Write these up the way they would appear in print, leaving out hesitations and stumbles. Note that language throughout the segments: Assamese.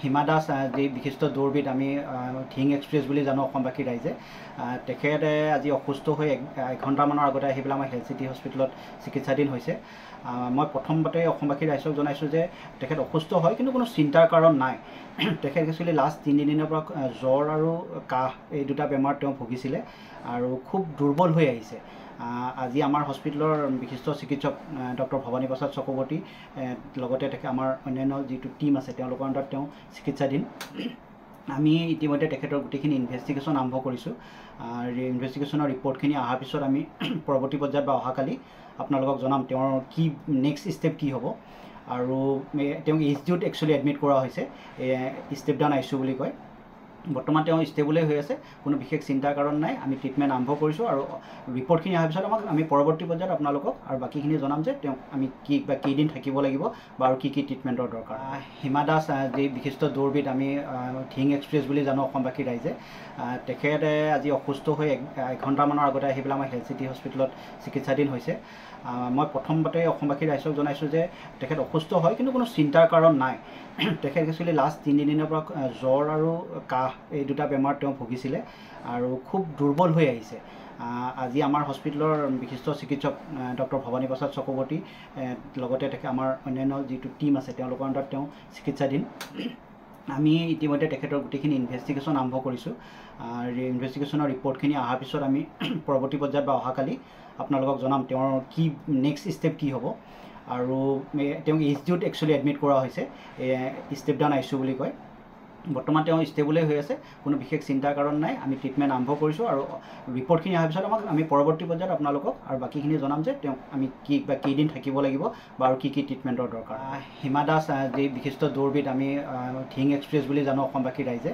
হিমা দাস যি বিশিষ্ট দৌৰবিদ আমি ধিং এক্সপ্ৰেছ বুলি জানো অসমবাসী ৰাইজে। তেখেতে আজি অসুস্থ হৈ এঘণ্টামানৰ আগতে আহি পেলাই আমাৰ হেল্থ চিটি হস্পিটেলত চিকিৎসাধীন হৈছে। মই প্ৰথমতে অসমবাসী ৰাইজক জনাইছোঁ যে তেখেত অসুস্থ হয়, কিন্তু কোনো চিন্তাৰ কাৰণ নাই। তেখেত একচুৱেলি লাষ্ট 3 দিনৰ পৰা জ্বৰ আৰু কাহ এই দুটা বেমাৰ তেওঁ ভুগিছিলে আৰু খুব দুৰ্বল হৈ আহিছে। আজি আমাৰ হস্পিটেলৰ বিশিষ্ট চিকিৎসক ডক্টৰ ভৱানী প্ৰসাদ চক্ৰৱৰ্তী লগতে আমাৰ অন্যান্য যিটো টীম আছে তেওঁলোকৰ আণ্ডাৰত তেওঁ চিকিৎসাধীন। আমি ইতিমধ্যে তেখেতৰ গোটেইখিনি ইনভেষ্টিগেশ্যন আৰম্ভ কৰিছোঁ। ইনভেষ্টিগেশ্যনৰ ৰিপৰ্টখিনি অহাৰ পিছত আমি পৰৱৰ্তী পৰ্যায়ত বা অহাকালি আপোনালোকক জনাম তেওঁৰ কি নেক্সট ষ্টেপ কি হ'ব। আৰু তেওঁক HDUত একচুৱেলি এডমিট কৰা হৈছে, ষ্টেপ ডাউন ICU বুলি কয়। বৰ্তমান তেওঁ ষ্টেবলে হৈ আছে, কোনো বিশেষ চিন্তাৰ কাৰণ নাই। আমি ট্ৰিটমেণ্ট আৰম্ভ কৰিছোঁ আৰু ৰিপৰ্টখিনি অহাৰ পিছত আমি পৰৱৰ্তী পৰ্যায়ত আপোনালোকক আৰু বাকীখিনি জনাম যে তেওঁক আমি কেইদিন থাকিব লাগিব বা আৰু কি ট্ৰিটমেণ্টৰ দৰকাৰ। হিমা দাস যি বিশিষ্ট দৌৰবিদ আমি ধিং এক্সপ্ৰেছ বুলি জানো অসমবাসী ৰাইজে। তেখেতে আজি অসুস্থ হৈ এঘণ্টামানৰ আগতে আহি পেলাই আমাৰ হেল্থ চিটি হস্পিটেলত চিকিৎসাধীন হৈছে। মই প্ৰথমতে অসমবাসী ৰাইজক জনাইছোঁ যে তেখেত অসুস্থ হয়, কিন্তু কোনো চিন্তাৰ কাৰণ নাই। তেখেত একচুৱেলি লাষ্ট 3 দিনৰ পৰা জ্বৰ আৰু কাহ এই দুটা বেমাৰ তেওঁ ভুগিছিলে আৰু খুব দুৰ্বল হৈ আহিছে। আজি আমাৰ হস্পিটেলৰ বিশিষ্ট চিকিৎসক ডক্টৰ ভৱানী প্ৰসাদ চক্ৰৱৰ্তী লগতে আমাৰ অন্যান্য যিটো টীম আছে তেওঁলোকৰ আণ্ডাৰত তেওঁ চিকিৎসাধীন। আমি ইতিমধ্যে তেখেতৰ গোটেইখিনি ইনভেষ্টিগেশ্যন আৰম্ভ কৰিছোঁ। ইনভেষ্টিগেশ্যনৰ ৰিপৰ্টখিনি অহাৰ পিছত আমি পৰৱৰ্তী পৰ্যায়ত বা অহাকালি আপোনালোকক জনাম তেওঁৰ কি নেক্সট ষ্টেপ কি হ'ব। আৰু তেওঁক HDUত একচুৱেলি এডমিট কৰা হৈছে, ষ্টেপ ডাউন ICU বুলি কয়। বৰ্তমান তেওঁ ষ্টেবলে হৈ আছে, কোনো বিশেষ চিন্তাৰ কাৰণ নাই। আমি ট্ৰিটমেণ্ট আৰম্ভ কৰিছোঁ আৰু ৰিপৰ্টখিনি অহাৰ পিছত আমি পৰৱৰ্তী পৰ্যায়ত আপোনালোকক আৰু বাকীখিনি জনাম যে তেওঁক আমি কেইদিন থাকিব লাগিব বা আৰু কি ট্ৰিটমেণ্টৰ দৰকাৰ। হিমা দাস যি বিশিষ্ট দৌৰবিদ আমি ধিং এক্সপ্ৰেছ বুলি জানো অসমবাসী ৰাইজে।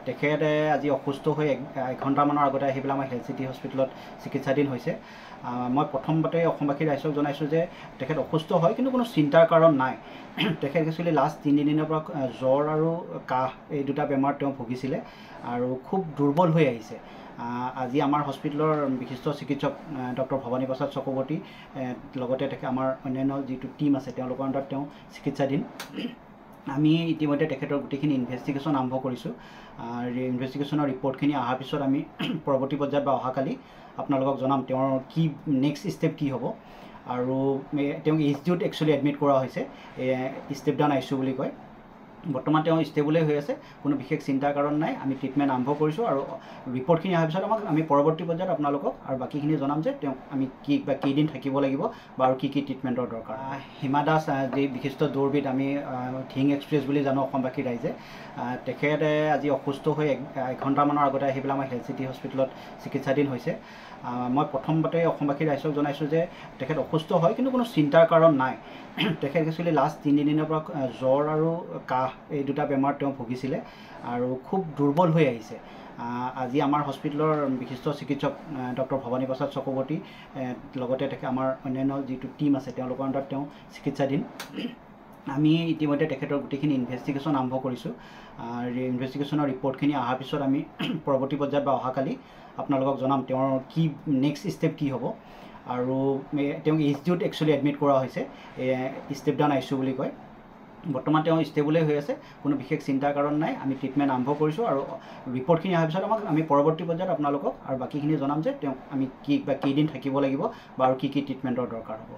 তেখেতে আজি অসুস্থ হৈ এঘণ্টামানৰ আগতে আহি পেলাই আমাৰ হেল্থ চিটি হস্পিটেলত চিকিৎসাধীন হৈছে। মই প্ৰথমতে অসমবাসী ৰাইজক জনাইছোঁ যে তেখেত অসুস্থ হয়, কিন্তু কোনো চিন্তাৰ কাৰণ নাই। তেখেত একচুৱেলি লাষ্ট 3 দিনৰ পৰা জ্বৰ আৰু কাহ এই দুটা বেমাৰ তেওঁ ভুগিছিলে আৰু খুব দুৰ্বল হৈ আহিছে। আজি আমাৰ হস্পিটেলৰ বিশিষ্ট চিকিৎসক ডক্টৰ ভৱানী প্ৰসাদ চক্ৰৱৰ্তী লগতে আমাৰ অন্যান্য যিটো টীম আছে তেওঁলোকৰ আণ্ডাৰত তেওঁ চিকিৎসাধীন। আমি ইতিমধ্যে তেখেতৰ গোটেইখিনি ইনভেষ্টিগেশ্যন আৰম্ভ কৰিছোঁ। ইনভেষ্টিগেশ্যনৰ ৰিপৰ্টখিনি অহাৰ পিছত আমি পৰৱৰ্তী পৰ্যায়ত বা অহাকালি আপোনালোকক জনাম তেওঁৰ কি নেক্সট ষ্টেপ কি হ'ব। আৰু তেওঁক HDUত একচুৱেলি এডমিট কৰা হৈছে, ষ্টেপ ডাউন ICU বুলি কয়। বৰ্তমান তেওঁ ষ্টেবলে হৈ আছে, কোনো বিশেষ চিন্তাৰ কাৰণ নাই। আমি ট্ৰিটমেণ্ট আৰম্ভ কৰিছোঁ আৰু ৰিপৰ্টখিনি অহাৰ পিছত আমি পৰৱৰ্তী পৰ্যায়ত আপোনালোকক আৰু বাকীখিনি জনাম যে তেওঁক আমি কেইদিন থাকিব লাগিব বা আৰু কি ট্ৰিটমেণ্টৰ দৰকাৰ। হিমা দাস যি বিশিষ্ট দৌৰবিদ আমি ধিং এক্সপ্ৰেছ বুলি জানো অসমবাসী ৰাইজে। তেখেতে আজি অসুস্থ হৈ এঘণ্টামানৰ আগতে আহি পেলাই আমাৰ হেল্থ চিটি হস্পিটেলত চিকিৎসাধীন হৈছে। মই প্ৰথমতে অসমবাসী ৰাইজক জনাইছোঁ যে তেখেত অসুস্থ হয়, কিন্তু কোনো চিন্তাৰ কাৰণ নাই। তেখেত একচুৱেলি লাষ্ট 3 দিনৰ পৰা জ্বৰ আৰু কাহ এই দুটা বেমাৰ তেওঁ ভুগিছিলে আৰু খুব দুৰ্বল হৈ আহিছে। আজি আমাৰ হস্পিটেলৰ বিশিষ্ট চিকিৎসক ডক্টৰ ভৱানী প্ৰসাদ চক্ৰৱৰ্তী লগতে আমাৰ অন্যান্য যিটো টীম আছে তেওঁলোকৰ আণ্ডাৰত তেওঁ চিকিৎসাধীন। আমি ইতিমধ্যে তেখেতৰ গোটেইখিনি ইনভেষ্টিগেশ্যন আৰম্ভ কৰিছোঁ। ইনভেষ্টিগেশ্যনৰ ৰিপৰ্টখিনি অহাৰ পিছত আমি পৰৱৰ্তী পৰ্যায়ত বা অহাকালি আপোনালোকক জনাম তেওঁৰ কি নেক্সট ষ্টেপ কি হ'ব। আৰু তেওঁক HDUত একচুৱেলি এডমিট কৰা হৈছে, ষ্টেপ ডাউন ICU বুলি কয়। বৰ্তমান তেওঁ ষ্টেবলে হৈ আছে, কোনো বিশেষ চিন্তাৰ কাৰণ নাই। আমি ট্ৰিটমেণ্ট আৰম্ভ কৰিছোঁ আৰু ৰিপৰ্টখিনি অহাৰ পিছত আমি পৰৱৰ্তী পৰ্যায়ত আপোনালোকক আৰু বাকীখিনি জনাম যে তেওঁক আমি কেইদিন থাকিব লাগিব বা আৰু কি ট্ৰিটমেণ্টৰ দৰকাৰ হ'ব।